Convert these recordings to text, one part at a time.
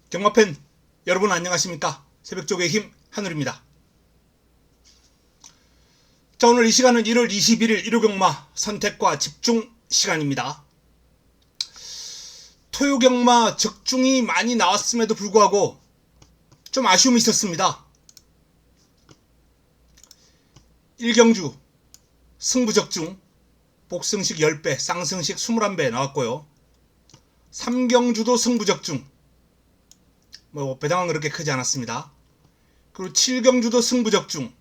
경마팬 여러분 안녕하십니까? 새벽쪽의 힘 한울입니다. 자, 오늘 이 시간은 1월 21일 일요경마 선택과 집중 시간입니다. 토요경마 적중이 많이 나왔음에도 불구하고 좀 아쉬움이 있었습니다. 1경주 승부적중 복승식 10배 쌍승식 21배 나왔고요. 3경주도 승부적중 배당은 그렇게 크지 않았습니다. 그리고 7경주도 승부적중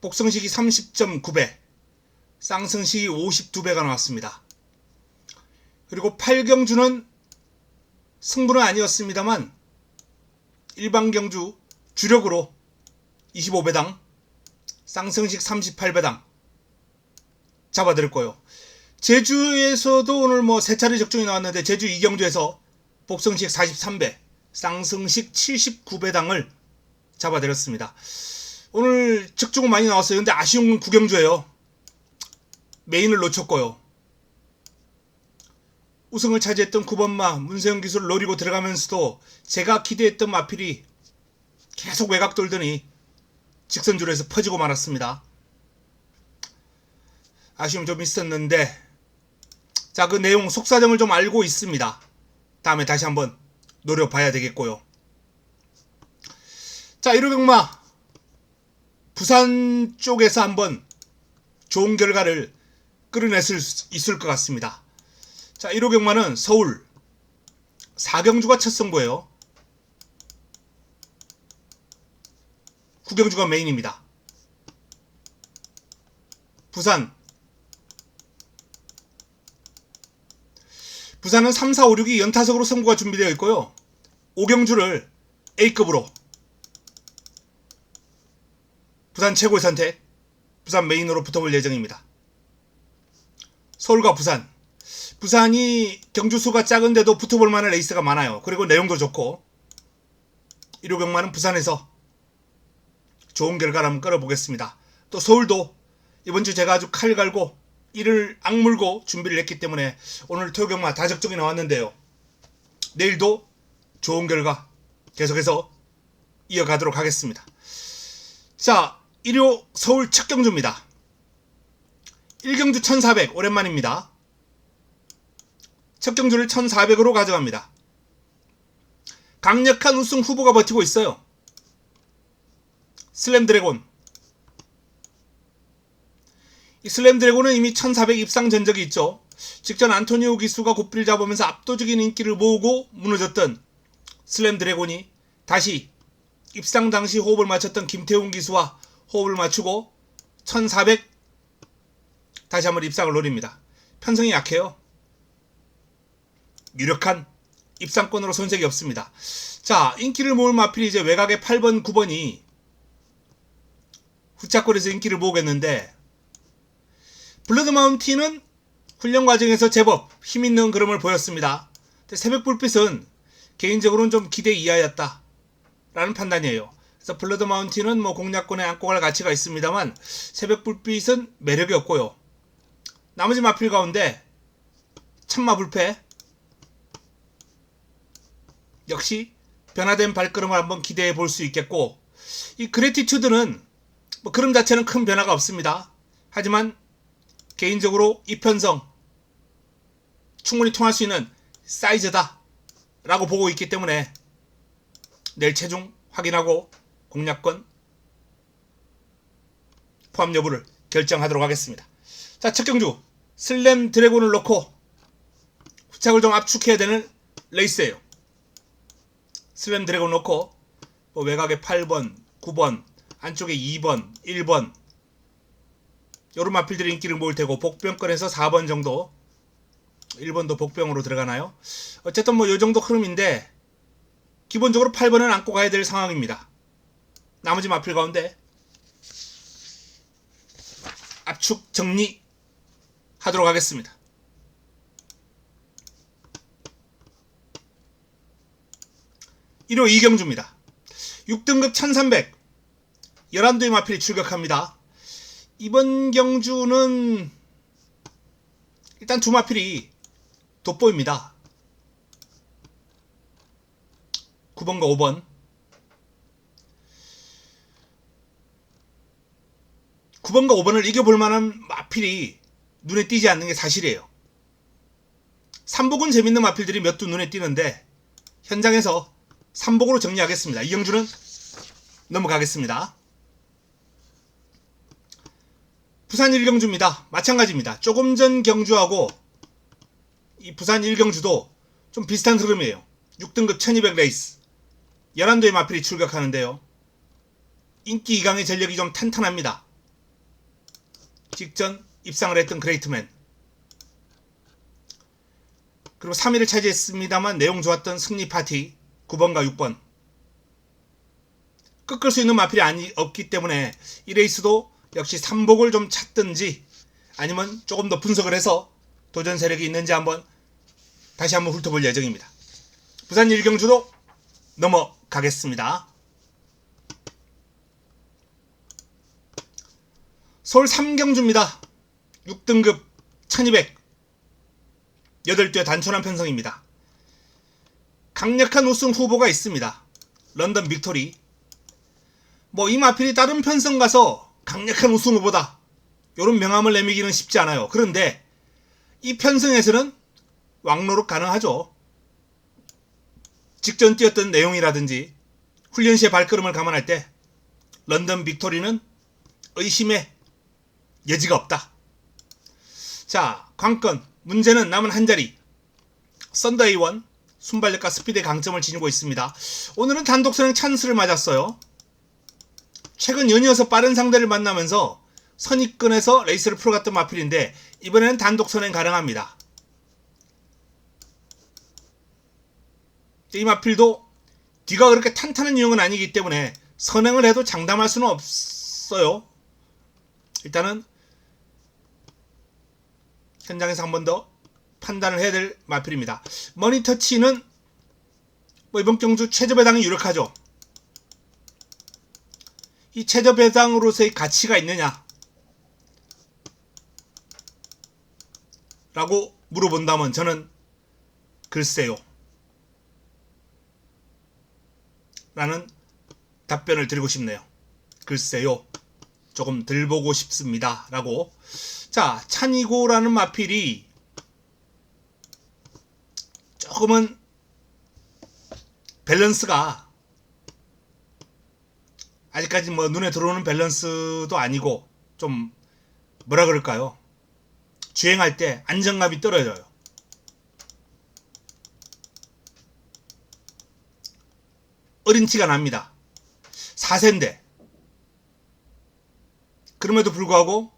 복승식이 30.9배 쌍승식이 52배가 나왔습니다. 그리고 8경주는 승부는 아니었습니다만 일반경주 주력으로 25배당 쌍승식 38배당 잡아드릴 거예요. 제주에서도 오늘 3차례 적중이 나왔는데 제주 2경주에서 복승식 43배 쌍승식 79배당을 잡아드렸습니다. 오늘 적중은 많이 나왔어요. 근데 아쉬운 건 9경주예요. 메인을 놓쳤고요. 우승을 차지했던 9번마 문세영 기수를 노리고 들어가면서도 제가 기대했던 마필이 계속 외곽 돌더니 직선주로에서 퍼지고 말았습니다. 아쉬움 좀 있었는데 자, 그 내용 속사정을 좀 알고 있습니다. 다음에 다시 한번 노려봐야 되겠고요. 자, 1호경마 부산 쪽에서 한번 좋은 결과를 끌어낼 수 있을 것 같습니다. 자, 1호경마는 서울 4경주가 첫 승부예요. 9경주가 메인입니다. 부산은 3, 4, 5, 6이 연타석으로 승부가 준비되어 있고요. 5경주를 A급으로 부산 최고의 선택 부산 메인으로 붙어볼 예정입니다. 서울과 부산이 경주수가 작은데도 붙어볼 만한 레이스가 많아요. 그리고 내용도 좋고 1호경마는 부산에서 좋은 결과를 한번 끌어보겠습니다. 또 서울도 이번주 제가 아주 칼 갈고 이를 악물고 준비를 했기 때문에 오늘 토요경마 다 적중이 나왔는데요. 내일도 좋은 결과 계속해서 이어가도록 하겠습니다. 자, 일요 서울 첫 경주입니다. 1경주 1400 오랜만입니다. 첫 경주를 1400으로 가져갑니다. 강력한 우승 후보가 버티고 있어요. 슬램드래곤. 이 슬램드래곤은 이미 1400 입상 전적이 있죠. 직전 안토니오 기수가 고삐를 잡으면서 압도적인 인기를 모으고 무너졌던 슬램드래곤이 다시 입상 당시 호흡을 맞췄던 김태훈 기수와 호흡을 맞추고 1400 다시 한번 입상을 노립니다. 편성이 약해요. 유력한 입상권으로 손색이 없습니다. 자, 인기를 모을 마필이 이제 외곽의 8번, 9번이 후차권에서 인기를 모으겠는데 블러드 마운틴은 훈련 과정에서 제법 힘있는 그림을 보였습니다. 근데 새벽 불빛은 개인적으로는 좀 기대 이하였다 라는 판단이에요. 그래서 블러드 마운틴은 공략권에 안고 갈 가치가 있습니다만 새벽 불빛은 매력이 없고요. 나머지 마필 가운데 참마 불패 역시 변화된 발걸음을 한번 기대해 볼 수 있겠고, 이 그래티튜드는 그림 자체는 큰 변화가 없습니다. 하지만 개인적으로 이 편성 충분히 통할 수 있는 사이즈다 라고 보고 있기 때문에 내일 체중 확인하고 공략권 포함 여부를 결정하도록 하겠습니다. 자, 첫 경주 슬램 드래곤을 넣고 후착을 좀 압축해야 되는 레이스예요. 슬램 드래곤 넣고 외곽에 8번, 9번, 안쪽에 2번, 1번 요런 마필들이 인기를 모을 테고 복병권에서 4번 정도 1번도 복병으로 들어가나요? 어쨌든 요 정도 흐름인데 기본적으로 8번은 안고 가야 될 상황입니다. 나머지 마필 가운데 압축 정리하도록 하겠습니다. 일호 2경주입니다. 6등급 1300 11도의 마필이 출격합니다. 이번 경주는 일단 두 마필이 돋보입니다. 9번과 5번. 9번과 5번을 이겨볼 만한 마필이 눈에 띄지 않는 게 사실이에요. 3복은 재밌는 마필들이 몇 두 눈에 띄는데 현장에서 3복으로 정리하겠습니다. 이경주는 넘어가겠습니다. 부산 1경주입니다. 마찬가지입니다. 조금 전 경주하고 이 부산 1경주도 좀 비슷한 흐름이에요. 6등급 1200 레이스 11도의 마필이 출격하는데요. 인기 2강의 전력이 좀 탄탄합니다. 직전 입상을 했던 그레이트맨, 그리고 3위를 차지했습니다만 내용 좋았던 승리 파티 9번과 6번. 꺾을 수 있는 마필이 없기 때문에 이 레이스도 역시 3복을 좀 찾든지 아니면 조금 더 분석을 해서 도전 세력이 있는지 다시 한번 훑어볼 예정입니다. 부산 1경주도 넘어가겠습니다. 서울 3경주입니다. 6등급 1200 8대 단촐한 편성입니다. 강력한 우승 후보가 있습니다. 런던 빅토리. 이 마필이 다른 편성 가서 강력한 우승 후보다 이런 명함을 내미기는 쉽지 않아요. 그런데 이 편성에서는 왕노릇 가능하죠. 직전 뛰었던 내용이라든지 훈련 시의 발걸음을 감안할 때 런던 빅토리는 의심의 여지가 없다. 자, 관건 문제는 남은 한 자리. 썬더 A1 순발력과 스피드의 강점을 지니고 있습니다. 오늘은 단독 선행 찬스를 맞았어요. 최근 연이어서 빠른 상대를 만나면서 선입근에서 레이스를 풀어갔던 마필인데 이번에는 단독 선행 가능합니다. 이 마필도 뒤가 그렇게 탄탄한 유형은 아니기 때문에 선행을 해도 장담할 수는 없어요. 일단은 현장에서 한 번 더 판단을 해야 될 마필입니다. 머니터치는 이번 경주 최저배당이 유력하죠. 이 최저배당으로서의 가치가 있느냐 라고 물어본다면 저는 글쎄요 라는 답변을 드리고 싶네요. 글쎄요, 조금 덜 보고 싶습니다 라고. 자, 찬이고라는 마필이 조금은 밸런스가 아직까지 눈에 들어오는 밸런스도 아니고 좀 뭐라 그럴까요? 주행할 때 안정감이 떨어져요. 어린 티가 납니다. 4세인데 그럼에도 불구하고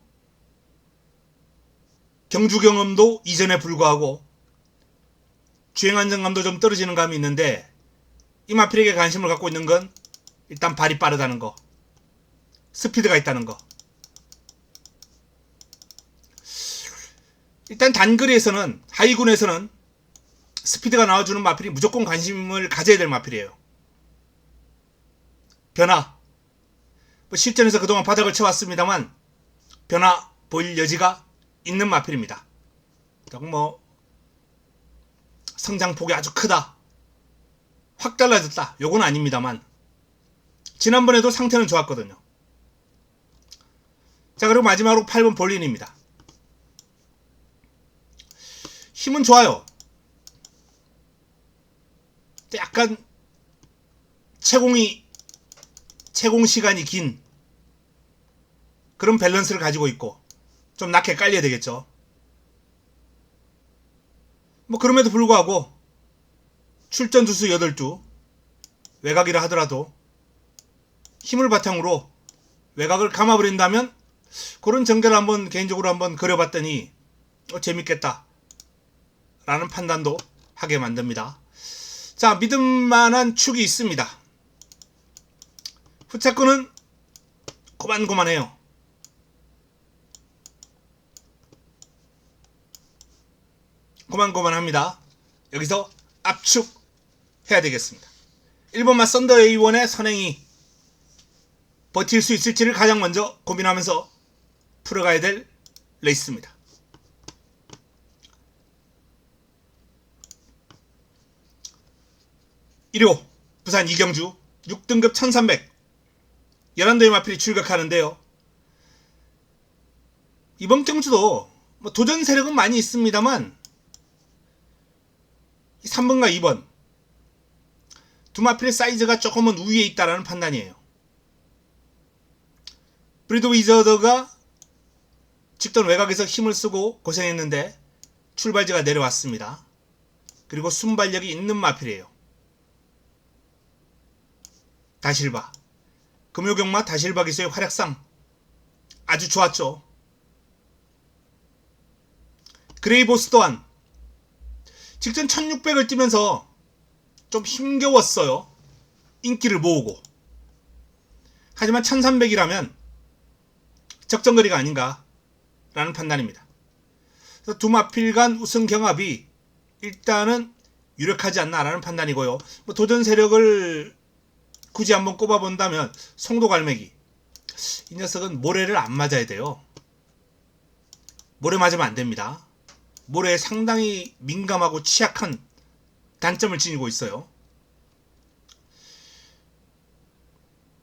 경주 경험도 이전에 불구하고 주행 안정감도 좀 떨어지는 감이 있는데 이 마필에게 관심을 갖고 있는 건 일단 발이 빠르다는 거, 스피드가 있다는 거. 일단 단거리에서는, 하이군에서는 스피드가 나와주는 마필이 무조건 관심을 가져야 될 마필이에요. 변화, 실전에서 그동안 바닥을 쳐왔습니다만 변화 보일 여지가 있는 마필입니다. 성장폭이 아주 크다, 확 달라졌다, 요건 아닙니다만 지난번에도 상태는 좋았거든요. 자, 그리고 마지막으로 8번 볼린입니다. 힘은 좋아요. 약간 채공 시간이 긴 그런 밸런스를 가지고 있고 좀 낮게 깔려야 되겠죠. 그럼에도 불구하고 출전 두수 8주, 외곽이라 하더라도 힘을 바탕으로 외곽을 감아버린다면 그런 전개를 개인적으로 한번 그려봤더니 재밌겠다 라는 판단도 하게 만듭니다. 자, 믿음만한 축이 있습니다. 후차권은 고만고만해요. 고만고만합니다. 여기서 압축해야 되겠습니다. 1번마 썬더 A1의 선행이 버틸 수 있을지를 가장 먼저 고민하면서 풀어가야 될 레이스입니다. 일요 부산 이경주 6등급 1300 11도의 마필이 출격하는데요. 이번 경주도 뭐 도전 세력은 많이 있습니다만 3번과 2번 두 마필의 사이즈가 조금은 우위에 있다라는 판단이에요. 브리드 위저드가 직전 외곽에서 힘을 쓰고 고생했는데 출발지가 내려왔습니다. 그리고 순발력이 있는 마필이에요. 다실바 금요경마 다실바 기수의 활약상 아주 좋았죠. 그레이보스 또한 직전 1600을 뛰면서 좀 힘겨웠어요. 인기를 모으고. 하지만 1300이라면 적정거리가 아닌가 라는 판단입니다. 그래서 두 마필 간 우승 경합이 일단은 유력하지 않나 라는 판단이고요. 뭐 도전 세력을 굳이 한번 꼽아본다면 송도갈매기 이 녀석은 모래를 안 맞아야 돼요. 모래 맞으면 안 됩니다. 모래에 상당히 민감하고 취약한 단점을 지니고 있어요.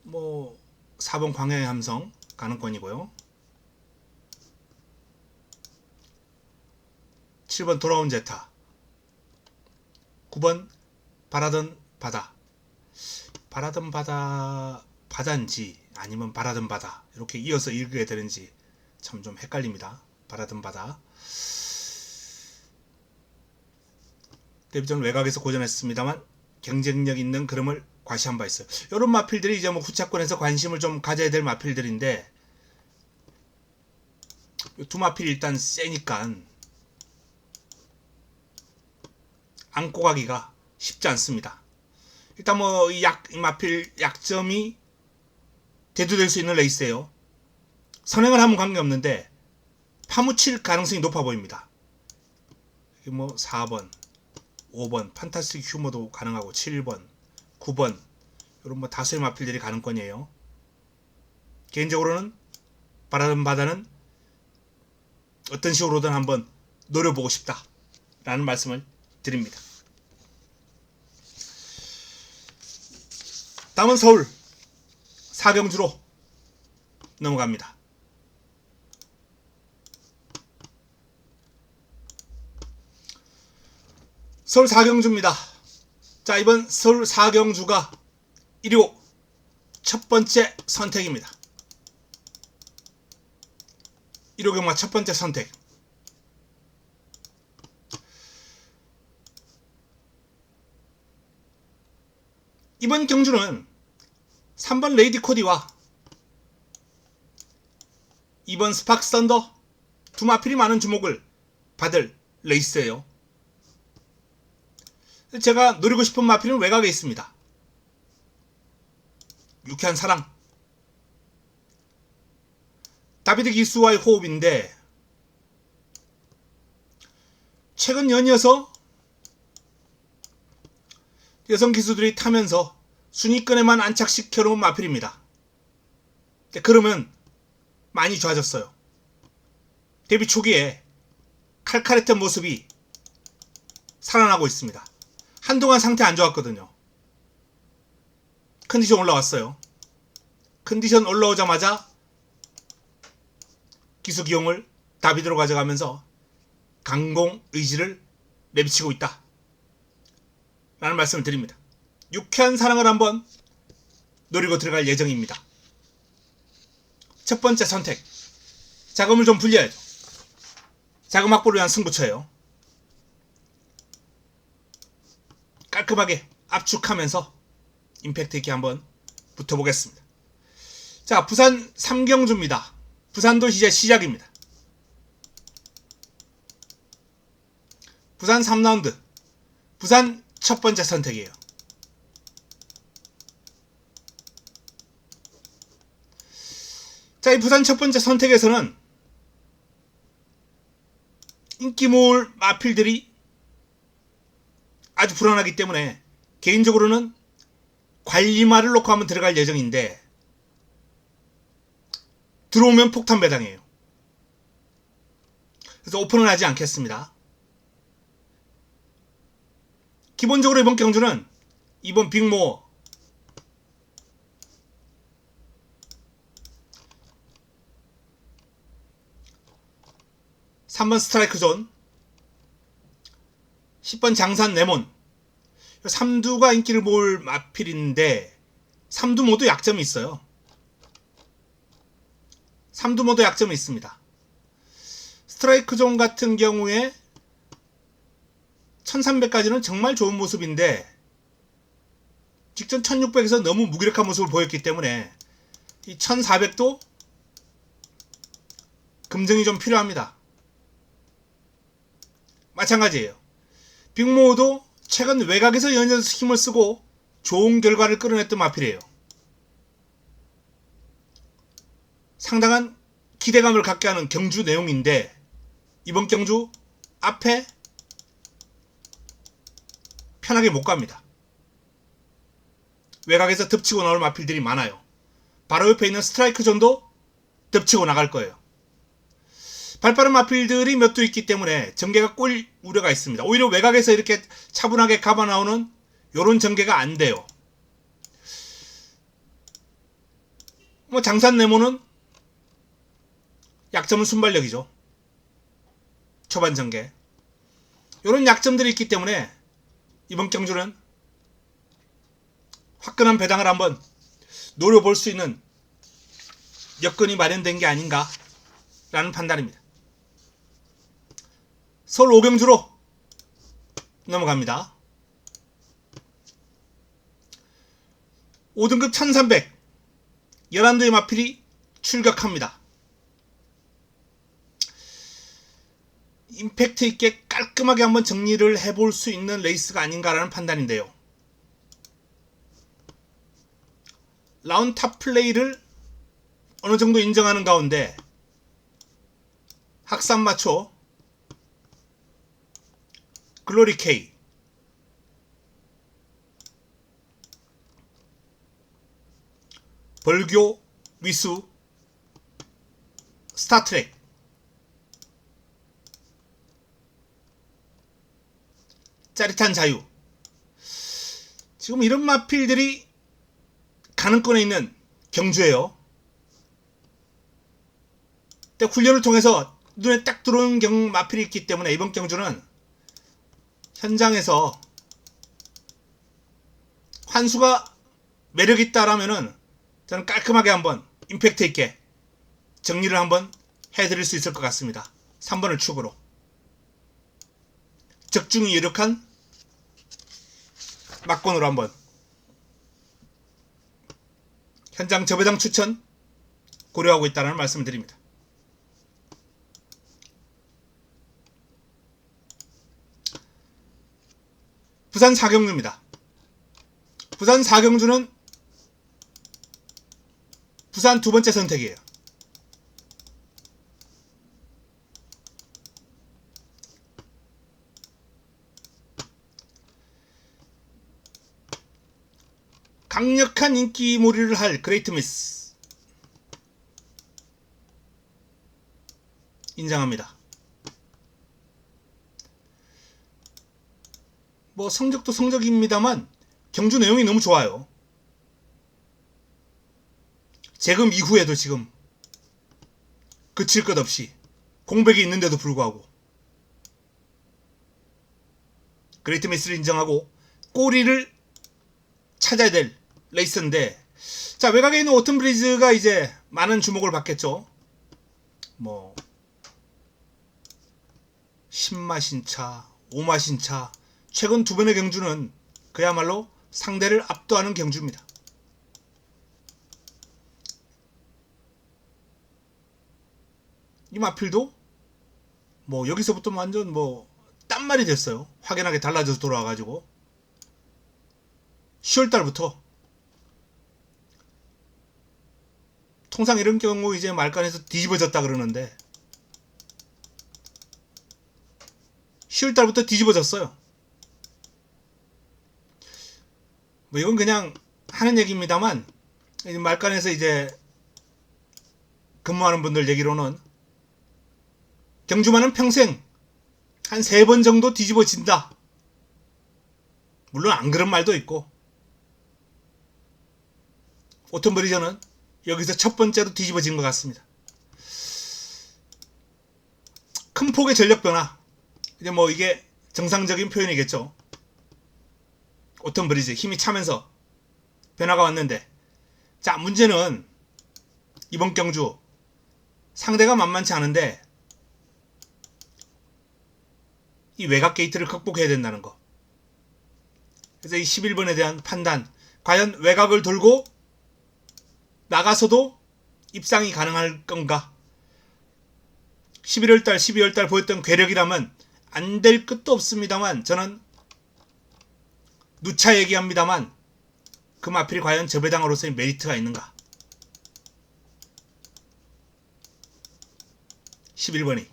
뭐 4번 광야의 함성 가능권이고요. 7번 돌아온 제타 9번 바라던 바다 바라던 바다 바다인지 아니면 바라던 바다 이렇게 이어서 읽게 되는지 참 좀 헷갈립니다. 바라던 바다 데뷔전 외곽에서 고전했습니다만 경쟁력 있는 그림을 과시한 바 있어요. 이런 마필들이 이제 뭐 후차권에서 관심을 좀 가져야 될 마필들인데 두 마필이 일단 세니까 안고 가기가 쉽지 않습니다. 일단 뭐 이 마필 약점이 대두될 수 있는 레이스예요. 선행을 하면 관계없는데 파묻힐 가능성이 높아 보입니다. 뭐 4번 5번 판타스틱 휴머도 가능하고 7번 9번 이런 뭐 다수의 마필들이 가능권이에요. 개인적으로는 바라던 바다는 어떤 식으로든 한번 노려보고 싶다 라는 말씀을 드립니다. 다음은 서울 사경주로 넘어갑니다. 서울 사경주입니다. 자, 이번 서울 사경주가 1호 첫 번째 선택입니다. 1호 경마 첫 번째 선택. 이번 경주는 3번 레이디 코디와 2번 스파크 썬더 두 마필이 많은 주목을 받을 레이스예요. 제가 노리고 싶은 마필은 외곽에 있습니다. 유쾌한 사랑 다비드 기수와의 호흡인데 최근 연이어서 여성 기수들이 타면서 순위권에만 안착시켜 놓은 마필입니다. 그러면 많이 좋아졌어요. 데뷔 초기에 칼칼했던 모습이 살아나고 있습니다. 한동안 상태 안 좋았거든요. 컨디션 올라왔어요. 컨디션 올라오자마자 기수 기용을 다비드로 가져가면서 강공 의지를 내비치고 있다 라는 말씀을 드립니다. 유쾌한 사랑을 한번 노리고 들어갈 예정입니다. 첫 번째 선택, 자금을 좀 불려야죠. 자금 확보를 위한 승부처예요. 깔끔하게 압축하면서 임팩트 있게 한번 붙어보겠습니다. 자, 부산 삼경주입니다. 부산도 이제 시작입니다. 부산 3라운드 부산 첫 번째 선택이에요. 자, 이 부산 첫 번째 선택에서는 인기 모을 마필들이 아주 불안하기 때문에 개인적으로는 관리마를 놓고 한번 들어갈 예정인데 들어오면 폭탄 배당이에요. 그래서 오픈은 하지 않겠습니다. 기본적으로 이번 경주는 이번 빅모 3번 스트라이크 존, 10번 장산 네몬. 3두가 인기를 볼 마필인데 3두 모두 약점이 있어요. 3두 모두 약점이 있습니다. 스트라이크 존 같은 경우에 1300까지는 정말 좋은 모습인데 직전 1600에서 너무 무기력한 모습을 보였기 때문에 이 1400도 검증이 좀 필요합니다. 마찬가지예요. 빅모어도 최근 외곽에서 연이어서 힘을 쓰고 좋은 결과를 끌어냈던 마필이에요. 상당한 기대감을 갖게 하는 경주 내용인데 이번 경주 앞에 편하게 못 갑니다. 외곽에서 덮치고 나올 마필들이 많아요. 바로 옆에 있는 스트라이크 존도 덮치고 나갈 거예요. 발빠른 마필들이 몇 두 있기 때문에 전개가 꼴 우려가 있습니다. 오히려 외곽에서 이렇게 차분하게 가봐 나오는 요런 전개가 안 돼요. 뭐 장산 네모는 약점은 순발력이죠. 초반 전개. 요런 약점들이 있기 때문에 이번 경주는 화끈한 배당을 한번 노려볼 수 있는 여건이 마련된 게 아닌가 라는 판단입니다. 서울 5경주로 넘어갑니다. 5등급 1300 11두의 마필이 출격합니다. 임팩트 있게 깔끔하게 한번 정리를 해볼 수 있는 레이스가 아닌가라는 판단인데요. 라운드 탑 플레이를 어느 정도 인정하는 가운데 학산마초, 글로리 K, 벌교, 위수, 스타트랙, 짜릿한 자유. 지금 이런 마필들이 가능권에 있는 경주예요. 근데 훈련을 통해서 눈에 딱 들어오는 마필이 있기 때문에 이번 경주는 현장에서 환수가 매력있다라면은 저는 깔끔하게 한번 임팩트 있게 정리를 한번 해드릴 수 있을 것 같습니다. 3번을 축으로 적중이 유력한 막권으로 한번 현장 저배당 추천 고려하고 있다는 말씀을 드립니다. 부산 4경주입니다. 부산 4경주는 부산 두 번째 선택이에요. 강력한 인기몰이를 할 그레이트 미스 인정합니다. 뭐 성적도 성적입니다만 경주 내용이 너무 좋아요. 재금 이후에도 지금 그칠 것 없이 공백이 있는데도 불구하고 그레이트 미스를 인정하고 꼬리를 찾아야 될 레이스인데, 자, 외곽에 있는 오튼 브리즈가 이제 많은 주목을 받겠죠. 뭐 10마신차, 5마신차 최근 두 번의 경주는 그야말로 상대를 압도하는 경주입니다. 이 마필도 뭐 여기서부터 완전 뭐 딴말이 됐어요. 확연하게 달라져서 돌아와가지고 10월달부터 통상 이런 경우 이제 말간에서 뒤집어졌다 그러는데 10월달부터 뒤집어졌어요. 뭐 이건 그냥 하는 얘기입니다만 말간에서 이제 근무하는 분들 얘기로는 경주마는 평생 한 3번 정도 뒤집어진다. 물론 안 그런 말도 있고 오튼 브리저는 여기서 첫 번째로 뒤집어진 것 같습니다. 큰 폭의 전력 변화. 이제 뭐 이게 정상적인 표현이겠죠. 오턴 브리즈 힘이 차면서 변화가 왔는데, 자, 문제는 이번 경주 상대가 만만치 않은데 이 외곽 게이트를 극복해야 된다는 거. 그래서 이 11번에 대한 판단, 과연 외곽을 돌고 나가서도 입상이 가능할 건가? 11월달 12월달 보였던 괴력이라면 안 될 끝도 없습니다만, 저는 누차 얘기합니다만 그 마필이 과연 저 배당으로서의 메리트가 있는가? 11번이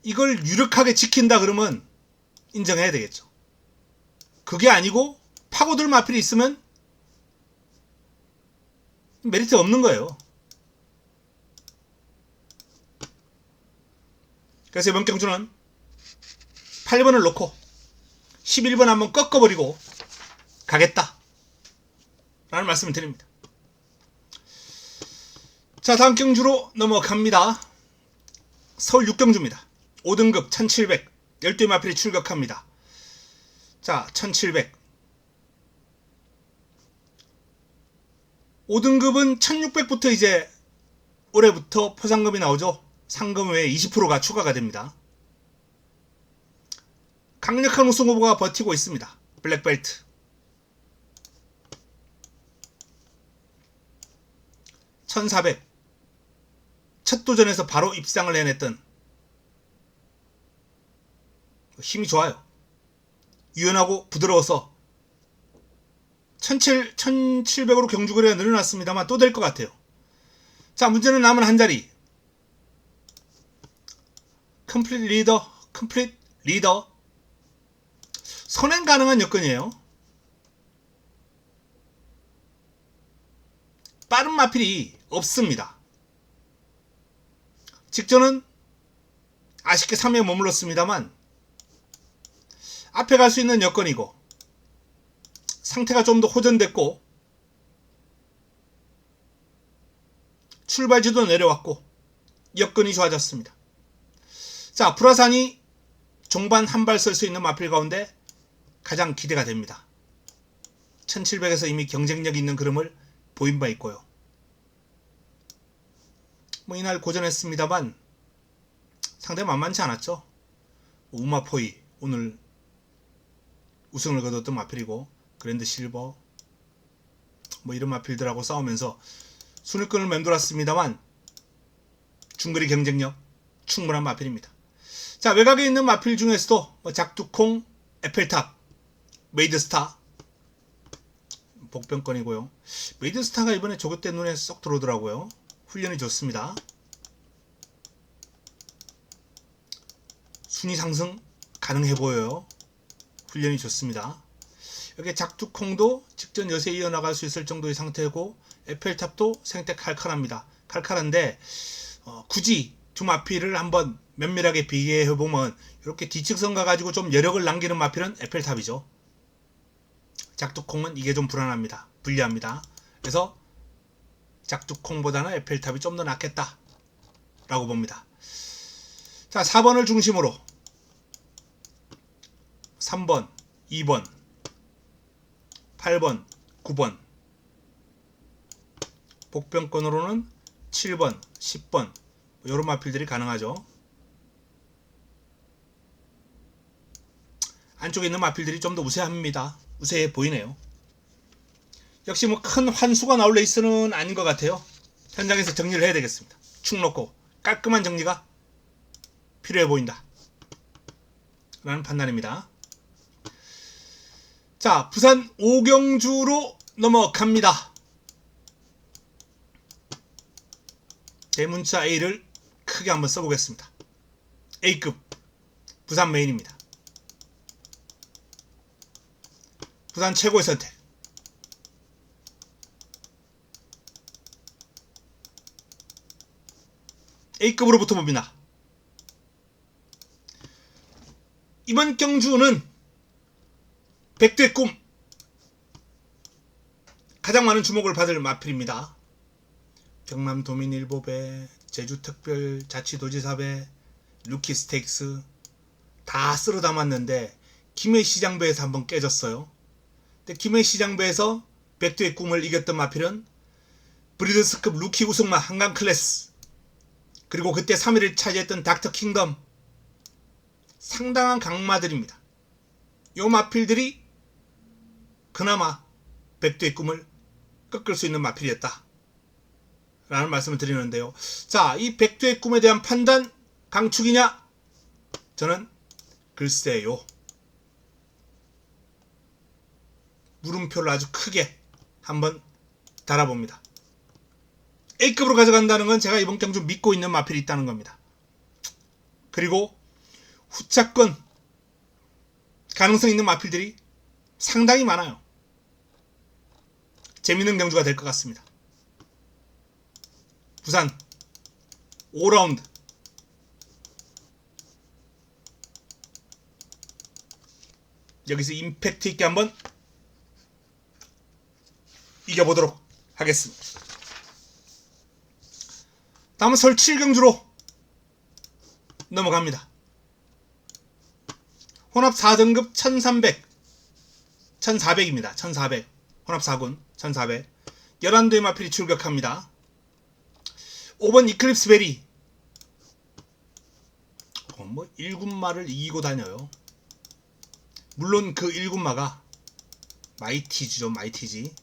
이걸 유력하게 지킨다 그러면 인정해야 되겠죠. 그게 아니고 파고들 마필이 있으면 메리트 없는 거예요. 그래서 이번 경주는 8번을 놓고 11번 한번 꺾어버리고 가겠다 라는 말씀을 드립니다. 자, 다음 경주로 넘어갑니다. 서울 6경주입니다. 5등급 1700 12 마필이 출격합니다. 자, 1700 5등급은 1600부터 이제 올해부터 포상금이 나오죠. 상금 외에 20%가 추가가 됩니다. 강력한 우승 후보가 버티고 있습니다. 블랙벨트. 1400 첫 도전에서 바로 입상을 해냈던, 힘이 좋아요. 유연하고 부드러워서 1700으로 경주거리가 늘어났습니다만 또 될 것 같아요. 자, 문제는 남은 한 자리. 컴플릿 리더 선행 가능한 여건이에요. 빠른 마필이 없습니다. 직전은 아쉽게 3위에 머물렀습니다만 앞에 갈 수 있는 여건이고 상태가 좀 더 호전됐고 출발지도 내려왔고 여건이 좋아졌습니다. 자, 불화산이 종반 한 발 설 수 있는 마필 가운데 가장 기대가 됩니다. 1700에서 이미 경쟁력 있는 그림을 보인 바 있고요. 뭐 이날 고전했습니다만 상대 만만치 않았죠. 우마포이 오늘 우승을 거뒀던 마필이고, 그랜드 실버 뭐 이런 마필들하고 싸우면서 순위권을 맴돌았습니다만 중거리 경쟁력 충분한 마필입니다. 자, 외곽에 있는 마필 중에서도 뭐 작두콩, 에펠탑, 메이드스타 복병권이고요. 메이드스타가 이번에 조교 때 눈에 쏙 들어오더라고요. 훈련이 좋습니다. 순위 상승 가능해 보여요. 훈련이 좋습니다. 여기 작두콩도 직전 여세에 이어나갈 수 있을 정도의 상태고, 에펠탑도 생태 칼칼합니다. 칼칼한데 굳이 두 마필을 한번 면밀하게 비교해보면 이렇게 뒤측선 가가지고 좀 여력을 남기는 마필은 에펠탑이죠. 작두콩은 이게 좀 불안합니다. 불리합니다. 그래서 작두콩보다는 에펠탑이 좀 더 낫겠다 라고 봅니다. 자, 4번을 중심으로 3번, 2번, 8번, 9번 복병권으로는 7번, 10번 이런 마필들이 가능하죠. 안쪽에 있는 마필들이 좀 더 우세합니다. 우세해 보이네요. 역시 뭐 큰 환수가 나올 레이스는 아닌 것 같아요. 현장에서 정리를 해야 되겠습니다. 축 놓고 깔끔한 정리가 필요해 보인다 라는 판단입니다. 자, 부산 5경주로 넘어갑니다. 대문자 A를 크게 한번 써보겠습니다. A급 부산 메인입니다. 부산 최고의 선택. A급으로 붙어봅니다. 이번 경주는 백두의 꿈, 가장 많은 주목을 받을 마필입니다. 경남도민일보배, 제주특별자치도지사배, 루키스테이크스 다 쓸어 담았는데 김해시장배에서 한번 깨졌어요. 근데 김해시장배에서 백두의 꿈을 이겼던 마필은 브리더스급 루키 우승마 한강클래스, 그리고 그때 3위를 차지했던 닥터킹덤, 상당한 강마들입니다. 요 마필들이 그나마 백두의 꿈을 꺾을 수 있는 마필이었다 라는 말씀을 드리는데요. 자, 이 백두의 꿈에 대한 판단 강축이냐? 저는 글쎄요. 물음표를 아주 크게 한번 달아봅니다. A급으로 가져간다는 건 제가 이번 경주 믿고 있는 마필이 있다는 겁니다. 그리고 후차권 가능성 있는 마필들이 상당히 많아요. 재밌는 경주가 될 것 같습니다. 부산 5라운드 여기서 임팩트 있게 한번 이겨보도록 하겠습니다. 다음은 설 7경주로 넘어갑니다. 혼합 4등급 1400입니다. 1400 혼합 4군 1400 11도의 마필이 출격합니다. 5번 이클립스 베리 1군마를 이기고 다녀요. 물론 그 1군마가 마이티지죠. 마이티지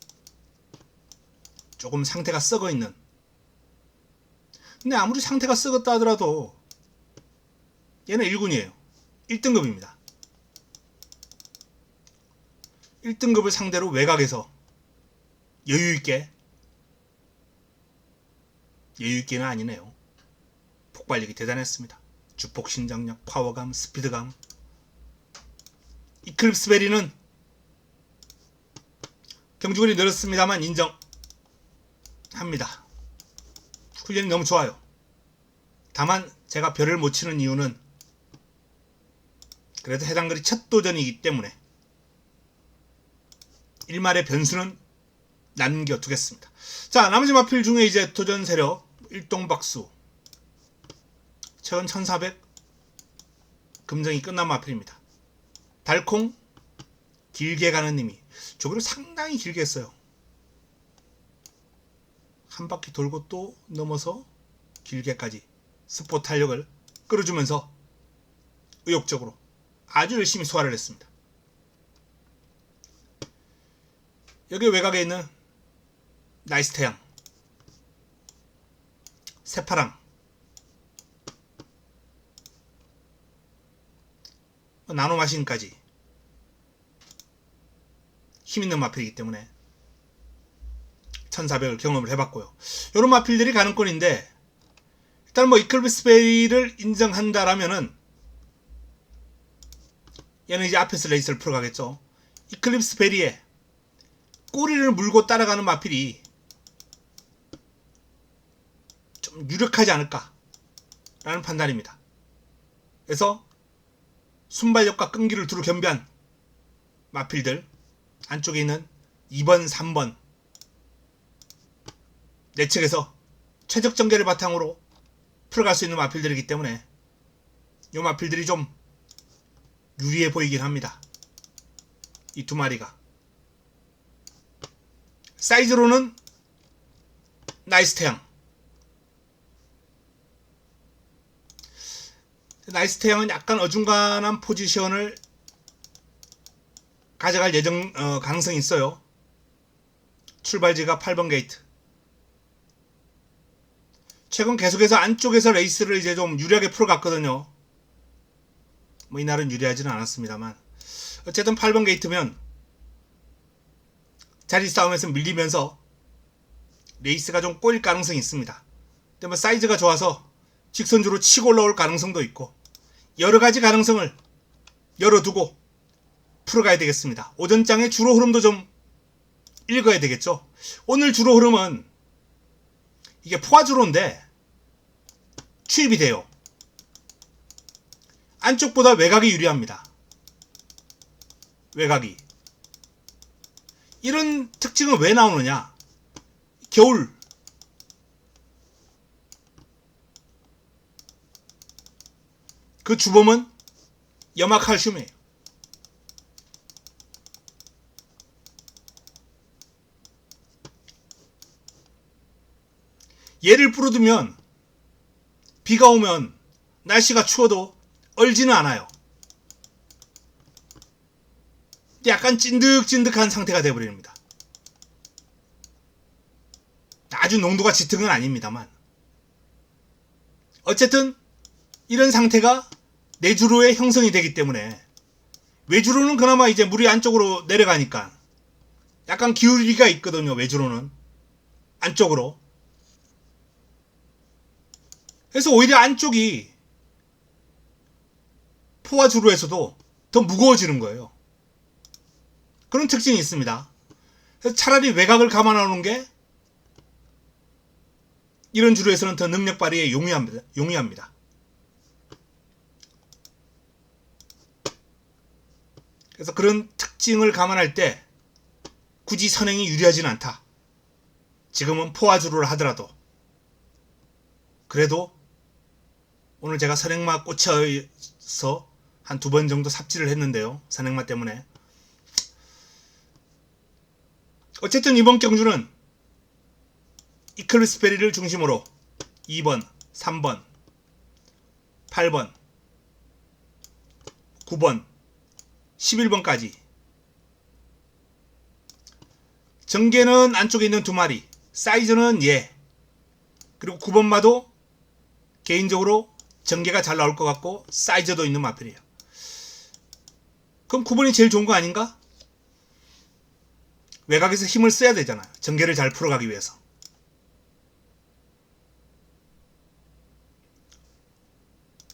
조금 상태가 썩어있는, 근데 아무리 상태가 썩었다 하더라도 얘는 1군이에요 1등급입니다 1등급을 상대로 외곽에서 여유있게는 아니네요. 폭발력이 대단했습니다. 주폭 신장력, 파워감, 스피드감. 이클립스 베리는 경주근이 늘었습니다만 인정합니다. 훈련이 너무 좋아요. 다만 제가 별을 못 치는 이유는 그래도 해당글이 첫 도전이기 때문에 일말의 변수는 남겨두겠습니다. 자, 나머지 마필 중에 이제 도전 세력 일동박수 최근 1400 금정이 끝난 마필입니다. 달콩 길게 가는 님이 저기를 상당히 길게 했어요. 한 바퀴 돌고 또 넘어서 길게까지 스포 탄력을 끌어주면서 의욕적으로 아주 열심히 소화를 했습니다. 여기 외곽에 있는 나이스 태양, 새파랑, 나노마신까지 힘있는 마필이기 때문에 1400을 경험을 해봤고요. 이런 마필들이 가능권인데, 일단 이클립스 베리를 인정한다라면은 얘는 이제 앞에서 레이스를 풀어가겠죠. 이클립스 베리에 꼬리를 물고 따라가는 마필이 좀 유력하지 않을까라는 판단입니다. 그래서 순발력과 끈기를 두루 겸비한 마필들, 안쪽에 있는 2번, 3번 내측에서 최적 전개를 바탕으로 풀어갈 수 있는 마필들이기 때문에 이 마필들이 좀 유리해 보이긴 합니다. 이 두 마리가 사이즈로는 나이스 태양, 나이스 태양은 약간 어중간한 포지션을 가져갈 가능성이 있어요. 출발지가 8번 게이트. 최근 계속해서 안쪽에서 레이스를 이제 좀 유리하게 풀어갔거든요. 이날은 유리하지는 않았습니다만 어쨌든 8번 게이트면 자리 싸움에서 밀리면서 레이스가 좀 꼬일 가능성이 있습니다. 근데 사이즈가 좋아서 직선주로 치고 올라올 가능성도 있고 여러가지 가능성을 열어두고 풀어가야 되겠습니다. 오전장의 주로 흐름도 좀 읽어야 되겠죠. 오늘 주로 흐름은 이게 포화주로인데 추입이 돼요. 안쪽보다 외곽이 유리합니다. 외곽이. 이런 특징은 왜 나오느냐? 겨울 그 주범은 염화칼슘이에요. 얘를 뿌려두면 비가 오면 날씨가 추워도 얼지는 않아요. 약간 찐득찐득한 상태가 되어버립니다. 아주 농도가 짙은 건 아닙니다만 어쨌든 이런 상태가 내주로에 형성이 되기 때문에 외주로는 그나마 이제 물이 안쪽으로 내려가니까 약간 기울기가 있거든요. 외주로는 안쪽으로. 그래서 오히려 안쪽이 포화 주로에서도 더 무거워지는 거예요. 그런 특징이 있습니다. 그래서 차라리 외곽을 감아나오는 게 이런 주로에서는 더 능력 발휘에 용이합니다. 그래서 그런 특징을 감안할 때 굳이 선행이 유리하지는 않다. 지금은 포화 주로를 하더라도. 그래도 오늘 제가 선행마 꽂혀서 한 2번 정도 삽질을 했는데요. 선행마 때문에. 어쨌든 이번 경주는 이클립스 베리를 중심으로 2번, 3번, 8번, 9번, 11번까지 전개는 안쪽에 있는 2마리, 사이즈는 얘, 그리고 9번마도 개인적으로 전개가 잘 나올 것 같고 사이즈도 있는 마필이에요. 그럼 9번이 제일 좋은 거 아닌가? 외곽에서 힘을 써야 되잖아요. 전개를 잘 풀어가기 위해서.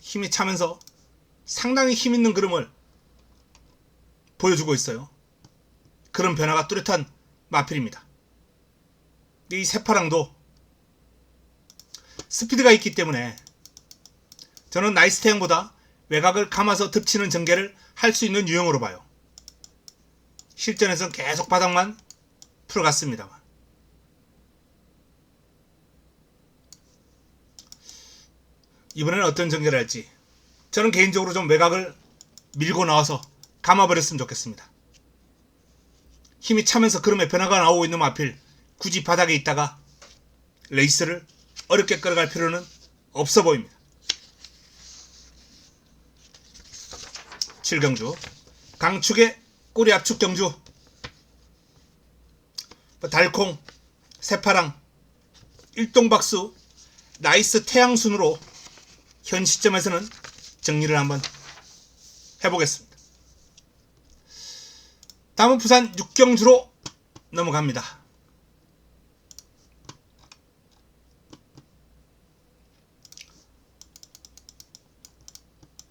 힘이 차면서 상당히 힘있는 그림을 보여주고 있어요. 그런 변화가 뚜렷한 마필입니다. 이 새파랑도 스피드가 있기 때문에 저는 나이스 태양보다 외곽을 감아서 덮치는 전개를 할 수 있는 유형으로 봐요. 실전에서는 계속 바닥만 풀어갔습니다만. 이번에는 어떤 전개를 할지 저는 개인적으로 좀 외곽을 밀고 나와서 감아버렸으면 좋겠습니다. 힘이 차면서 그럼에 변화가 나오고 있는 마필 굳이 바닥에 있다가 레이스를 어렵게 끌어갈 필요는 없어 보입니다. 7경주 강축의 꼬리 압축 경주 달콩, 새파랑, 일동박수, 나이스 태양순으로 현 시점에서는 정리를 한번 해보겠습니다. 다음은 부산 6경주로 넘어갑니다.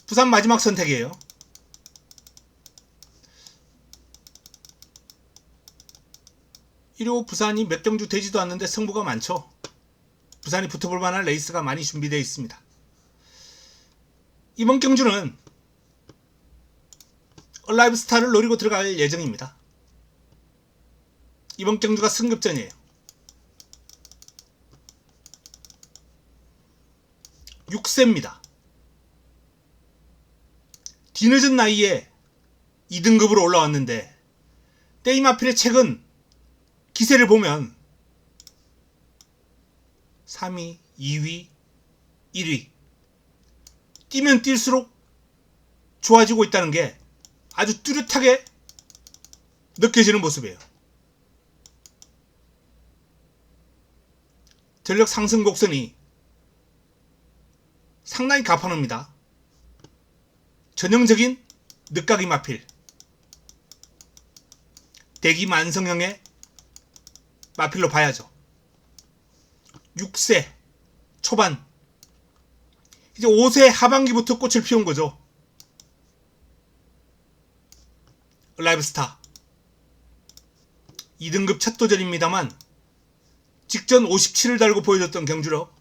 부산 마지막 선택이에요. 이리고 부산이 몇 경주 되지도 않는데 승부가 많죠. 부산이 붙어볼 만한 레이스가 많이 준비되어 있습니다. 이번 경주는 얼라이브 스타를 노리고 들어갈 예정입니다. 이번 경주가 승급전이에요. 6세입니다. 뒤늦은 나이에 2등급으로 올라왔는데 떼이마필의 책은 기세를 보면 3위, 2위, 1위 뛰면 뛸수록 좋아지고 있다는 게 아주 뚜렷하게 느껴지는 모습이에요. 전력 상승 곡선이 상당히 가파릅니다. 전형적인 늦가기 마필, 대기 만성형의 마필로 봐야죠. 6세 초반, 이제 5세 하반기부터 꽃을 피운 거죠. 라이브 스타 2등급 첫 도전입니다만 직전 57을 달고 보여줬던 경주력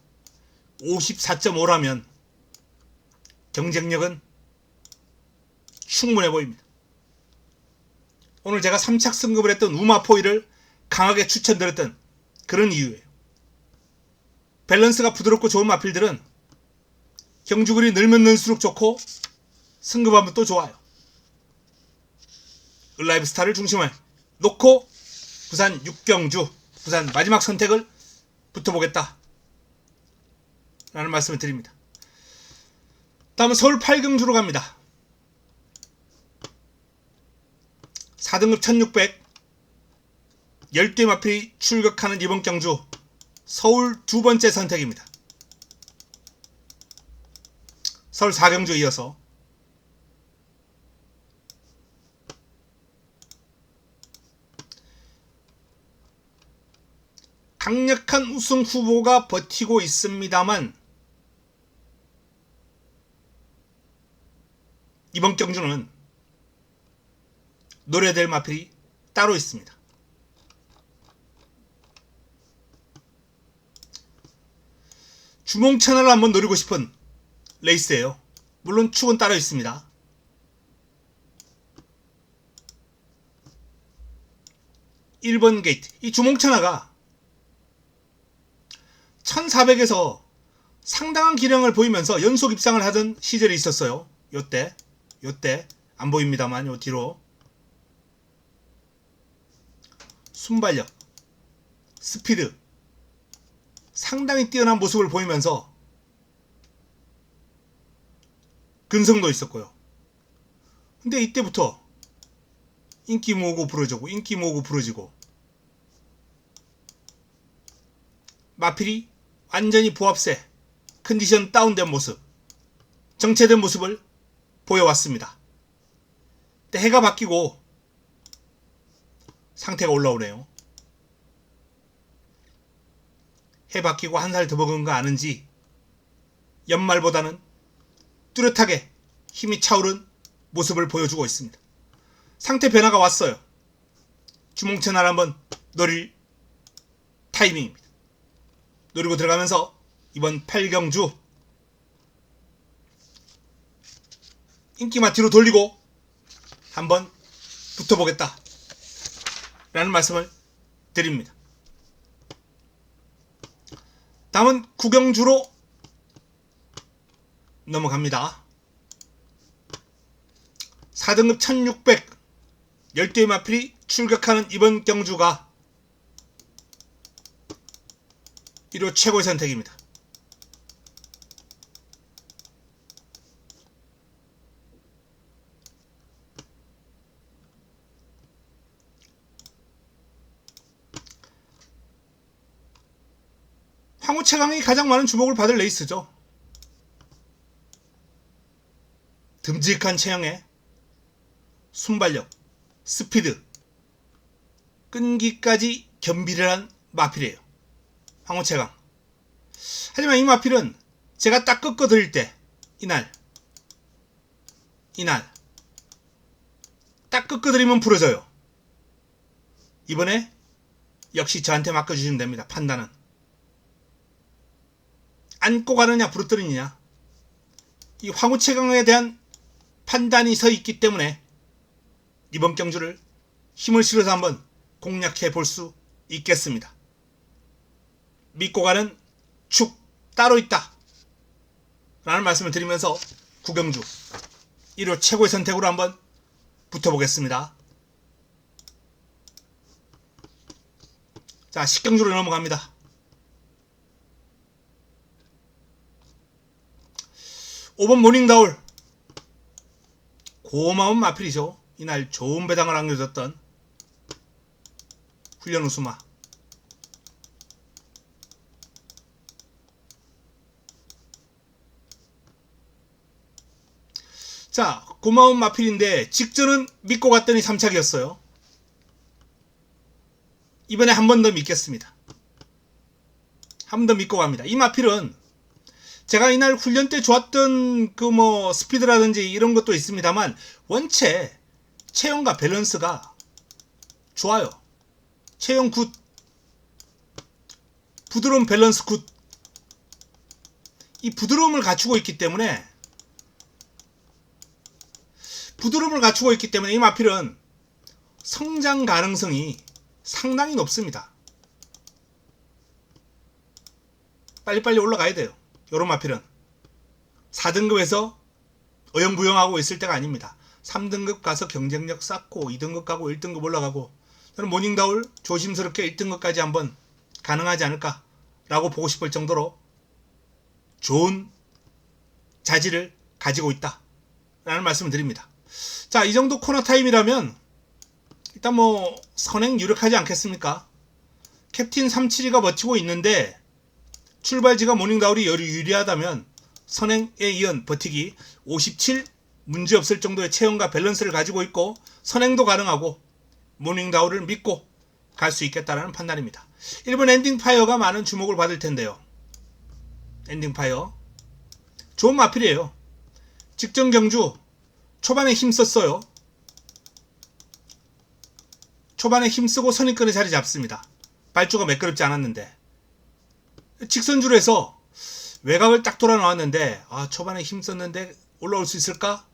54.5라면 경쟁력은 충분해 보입니다. 오늘 제가 3착 승급을 했던 우마포이를 강하게 추천드렸던 그런 이유예요. 밸런스가 부드럽고 좋은 마필들은 경주글이 늘면 늘수록 좋고 승급하면 또 좋아요. 을라이브 스타를 중심을 놓고 부산 6경주 부산 마지막 선택을 붙어보겠다 라는 말씀을 드립니다. 다음은 서울 8경주로 갑니다. 4등급 1600 10대 마필이 출격하는 이번 경주 서울 두 번째 선택입니다. 서울 4경주에 이어서 강력한 우승 후보가 버티고 있습니다만 이번 경주는 노려될 마필이 따로 있습니다. 주몽 채널을 한번 노리고 싶은 레이스예요. 물론 축은 따로 있습니다. 1번 게이트. 이 주몽 채널가 1400에서 상당한 기량을 보이면서 연속 입상을 하던 시절이 있었어요. 요때 안 보입니다만 요 뒤로 순발력, 스피드 상당히 뛰어난 모습을 보이면서 근성도 있었고요. 근데 이때부터 인기 모으고 부러지고 마필이 완전히 보합세, 컨디션 다운된 모습, 정체된 모습을 보여왔습니다. 근데 해가 바뀌고 상태가 올라오네요. 해 바뀌고 한 살 더 먹은 거 아는지 연말보다는 뚜렷하게 힘이 차오른 모습을 보여주고 있습니다. 상태 변화가 왔어요. 주몽 채널 한번 노릴 타이밍입니다. 노리고 들어가면서 이번 8경주 인기만 뒤로 돌리고 한번 붙어보겠다 라는 말씀을 드립니다. 다음은 9경주로 넘어갑니다. 4등급 1600 10대의 마필이 출격하는 이번 경주가 1호 최고의 선택입니다. 황후 최강이 가장 많은 주목을 받을 레이스죠. 듬직한 체형에 순발력, 스피드, 끈기까지 겸비를 마필이에요. 황후 최강. 하지만 이 마필은 제가 딱 꺾어 드릴 때 이날 딱 꺾어 드리면 부러져요. 이번에 역시 저한테 맡겨주시면 됩니다. 판단은 안고 가느냐 부러뜨리느냐, 이 황후 최강에 대한 판단이 서 있기 때문에 이번 경주를 힘을 실어서 한번 공략해 볼 수 있겠습니다. 믿고 가는 축 따로 있다 라는 말씀을 드리면서 9경주 1호 최고의 선택으로 한번 붙어보겠습니다. 자, 10경주로 넘어갑니다. 5번 모닝다울. 고마운 마필이죠. 이날 좋은 배당을 안겨줬던 훈련 우수마. 자, 고마운 마필인데 직전은 믿고 갔더니 3착이었어요. 이번에 한 번 더 믿겠습니다. 한 번 더 믿고 갑니다. 이 마필은 제가 이날 훈련 때 좋았던 스피드라든지 이런 것도 있습니다만 원체 체형과 밸런스가 좋아요. 체형 굿, 부드러운 밸런스 굿. 이 부드러움을 갖추고 있기 때문에 이 마필은 성장 가능성이 상당히 높습니다. 빨리빨리 올라가야 돼요. 요런 마필은 4등급에서 어영부영하고 있을 때가 아닙니다. 3등급 가서 경쟁력 쌓고 2등급 가고 1등급 올라가고, 저는 모닝다울 조심스럽게 1등급까지 한번 가능하지 않을까 라고 보고 싶을 정도로 좋은 자질을 가지고 있다 라는 말씀을 드립니다. 자, 이 정도 코너 타임이라면 일단 뭐 선행 유력하지 않겠습니까? 캡틴 372가 버티고 있는데 출발지가 모닝다울이 유리하다면 선행에 이은 버티기 57 문제없을 정도의 체형과 밸런스를 가지고 있고 선행도 가능하고 모닝다울을 믿고 갈 수 있겠다라는 판단입니다. 1번 엔딩파이어가 많은 주목을 받을 텐데요. 엔딩파이어 좋은 마필이에요. 직전 경주 초반에 힘썼어요. 초반에 힘쓰고 선입권에 자리 잡습니다. 발주가 매끄럽지 않았는데 직선주로 해서 외곽을 딱 돌아 나왔는데 초반에 힘썼는데 올라올 수 있을까?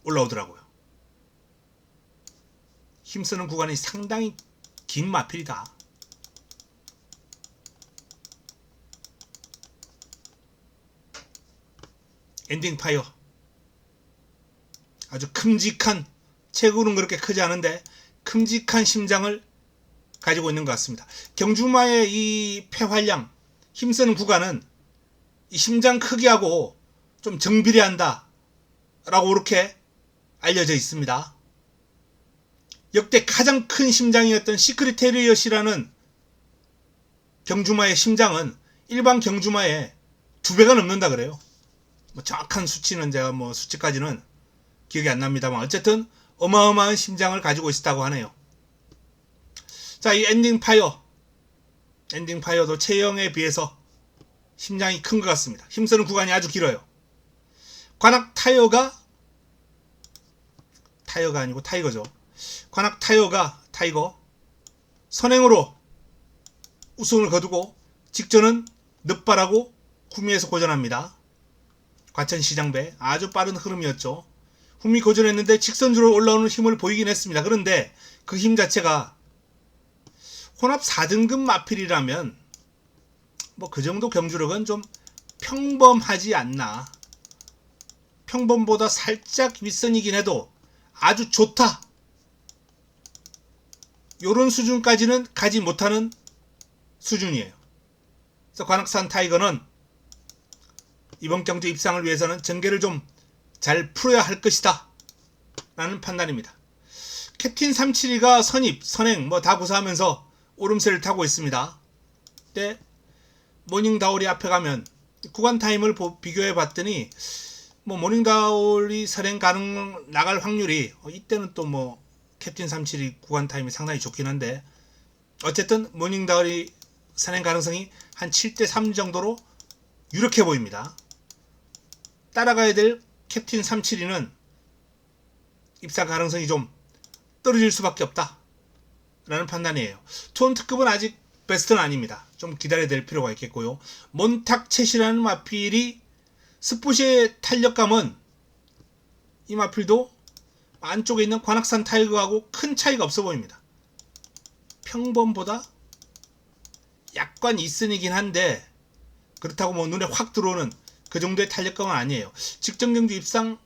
올라오더라고요. 힘쓰는 구간이 상당히 긴 마필이다. 엔딩파이어 아주 큼직한, 체구는 그렇게 크지 않은데 큼직한 심장을 가지고 있는 것 같습니다. 경주마의 이 폐활량, 힘쓰는 구간은 이 심장 크기하고 좀 정비례한다 라고 이렇게 알려져 있습니다. 역대 가장 큰 심장이었던 시크릿 테리엇이라는 경주마의 심장은 일반 경주마의 2배가 넘는다 그래요. 뭐 정확한 수치는 제가 뭐 수치까지는 기억이 안 납니다만 어쨌든 어마어마한 심장을 가지고 있었다고 하네요. 자, 이 엔딩파이어도 체형에 비해서 심장이 큰 것 같습니다. 힘쓰는 구간이 아주 길어요. 관악 타이거가 아니고 타이거죠. 관악 타이거 선행으로 우승을 거두고 직전은 늦바라고 구미에서 고전합니다. 과천시장배 아주 빠른 흐름이었죠. 후미 고전했는데 직선주로 올라오는 힘을 보이긴 했습니다. 그런데 그 힘 자체가 혼합 4등급 마필이라면 뭐 그 정도 경주력은 좀 평범하지 않나. 평범보다 살짝 윗선이긴 해도 아주 좋다. 요런 수준까지는 가지 못하는 수준이에요. 그래서 관악산 타이거는 이번 경주 입상을 위해서는 전개를 좀 잘 풀어야 할 것이다 라는 판단입니다. 캡틴 372가 선입, 선행 뭐 다 구사하면서 오름세를 타고 있습니다. 근데 모닝다울이 앞에 가면 구간 타임을 비교해 봤더니 뭐 모닝다울이 선행 가능 나갈 확률이 이때는 또 뭐 캡틴 372 구간 타임이 상당히 좋긴 한데 어쨌든 모닝다울이 선행 가능성이 한 7대3 정도로 유력해 보입니다. 따라가야 될 캡틴 372는 입상 가능성이 좀 떨어질 수밖에 없다 라는 판단이에요. 투혼 특급은 아직 베스트는 아닙니다. 좀 기다려야 될 필요가 있겠고요. 몬탁챗이라는 마필이 스포시의 탄력감은 이 마필도 안쪽에 있는 관악산 타이거하고 큰 차이가 없어 보입니다. 평범보다 약간 이슨이긴 한데 그렇다고 뭐 눈에 확 들어오는 그 정도의 탄력감은 아니에요. 직전 경주 입상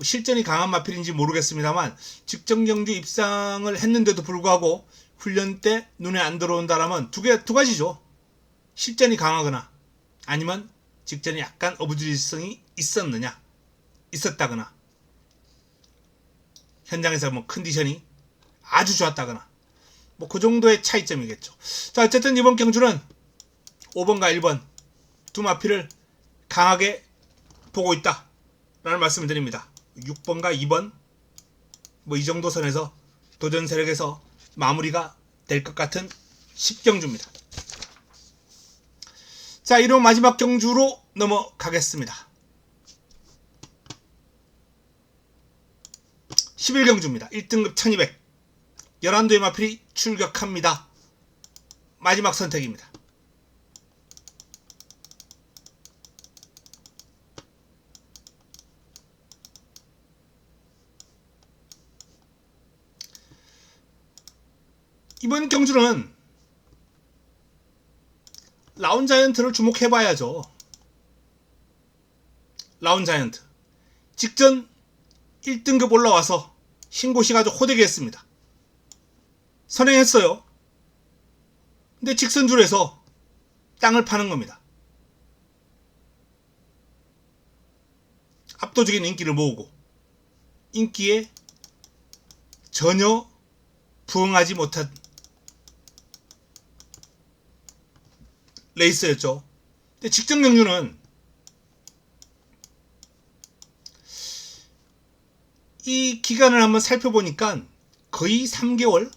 실전이 강한 마필인지 모르겠습니다만 직전 경주 입상을 했는데도 불구하고 훈련 때 눈에 안 들어온다라면 두 가지죠. 실전이 강하거나 아니면 직전에 약간 어부지리성이 있었다거나 현장에서 뭐 컨디션이 아주 좋았다거나 뭐 그 정도의 차이점이겠죠. 자, 어쨌든 이번 경주는 5번과 1번 두 마필을 강하게 보고 있다 라는 말씀을 드립니다. 6번과 2번 뭐 이 정도 선에서 도전 세력에서 마무리가 될 것 같은 10경주입니다. 자, 이로 마지막 경주로 넘어가겠습니다. 11경주입니다. 1등급 1200 11도의 마필이 출격합니다. 마지막 선택입니다. 이번 경주는 라운자이언트를 주목해봐야죠. 라운자이언트 직전 1등급 올라와서 신고식 아주 호되게 했습니다. 선행했어요. 근데 직선줄에서 땅을 파는 겁니다. 압도적인 인기를 모으고 인기에 전혀 부응하지 못한 레이스였죠. 근데 직전 경주는 이 기간을 한번 살펴보니까 거의 3개월,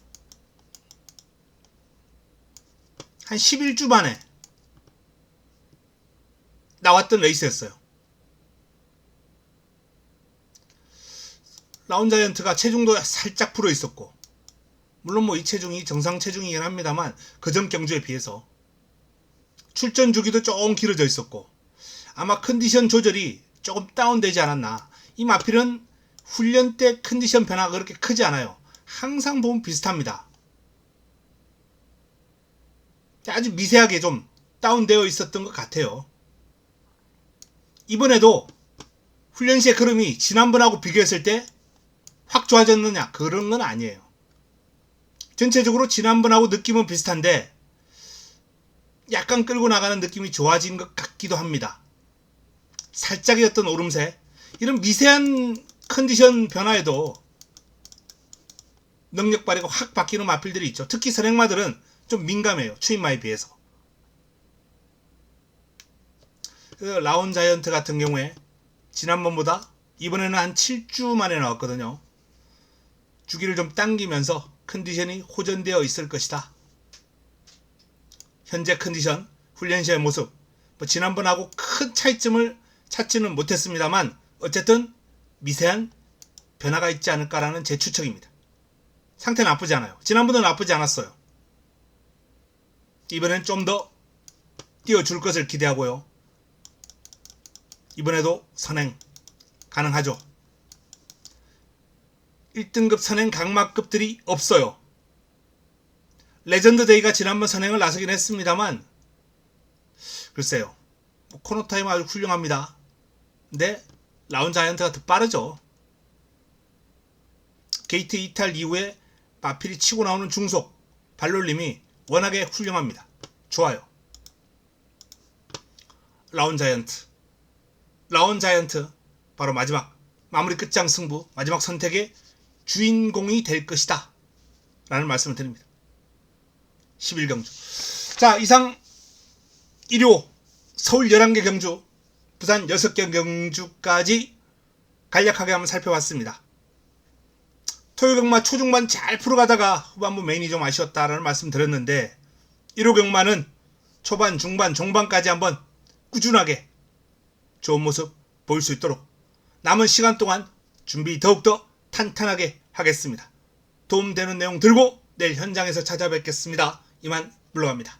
한 11주 만에 나왔던 레이스였어요. 라운자이언트가 체중도 살짝 불어 있었고, 물론 뭐 이 체중이 정상 체중이긴 합니다만 그 전 경주에 비해서 출전 주기도 조금 길어져 있었고, 아마 컨디션 조절이 조금 다운되지 않았나. 이 마필은 훈련 때 컨디션 변화가 그렇게 크지 않아요. 항상 보면 비슷합니다. 아주 미세하게 좀 다운되어 있었던 것 같아요. 이번에도 훈련 시의 흐름이 지난번하고 비교했을 때 확 좋아졌느냐, 그런 건 아니에요. 전체적으로 지난번하고 느낌은 비슷한데 약간 끌고 나가는 느낌이 좋아진 것 같기도 합니다. 살짝의 어떤 오름세, 이런 미세한 컨디션 변화에도 능력 발휘가 확 바뀌는 마필들이 있죠. 특히 선행마들은 좀 민감해요. 추임마에 비해서. 라운자이언트 같은 경우에 지난번보다 이번에는 한 7주 만에 나왔거든요. 주기를 좀 당기면서 컨디션이 호전되어 있을 것이다. 현재 컨디션, 훈련 시의 모습, 뭐 지난번하고 큰 차이점을 찾지는 못했습니다만 어쨌든 미세한 변화가 있지 않을까라는 제 추측입니다. 상태 나쁘지 않아요. 지난번도 나쁘지 않았어요. 이번엔 좀 더 뛰어줄 것을 기대하고요. 이번에도 선행 가능하죠. 1등급 선행 강마급들이 없어요. 레전드데이가 지난번 선행을 나서긴 했습니다만 글쎄요. 코너타임 아주 훌륭합니다. 근데 라운자이언트가 더 빠르죠. 게이트 이탈 이후에 마필이 치고 나오는 중속 발놀림이 워낙에 훌륭합니다. 좋아요. 라운자이언트 바로 마지막 마무리 끝장 승부, 마지막 선택의 주인공이 될 것이다 라는 말씀을 드립니다. 11경주. 자, 이상 일요 서울 11개 경주, 부산 6개 경주까지 간략하게 한번 살펴봤습니다. 토요 경마 초중반 잘 풀어가다가 후반부 메인이 좀 아쉬웠다라는 말씀 드렸는데 1호 경마는 초반, 중반, 종반까지 한번 꾸준하게 좋은 모습 보일 수 있도록 남은 시간 동안 준비 더욱더 탄탄하게 하겠습니다. 도움되는 내용 들고 내일 현장에서 찾아뵙겠습니다. 이만 물러갑니다.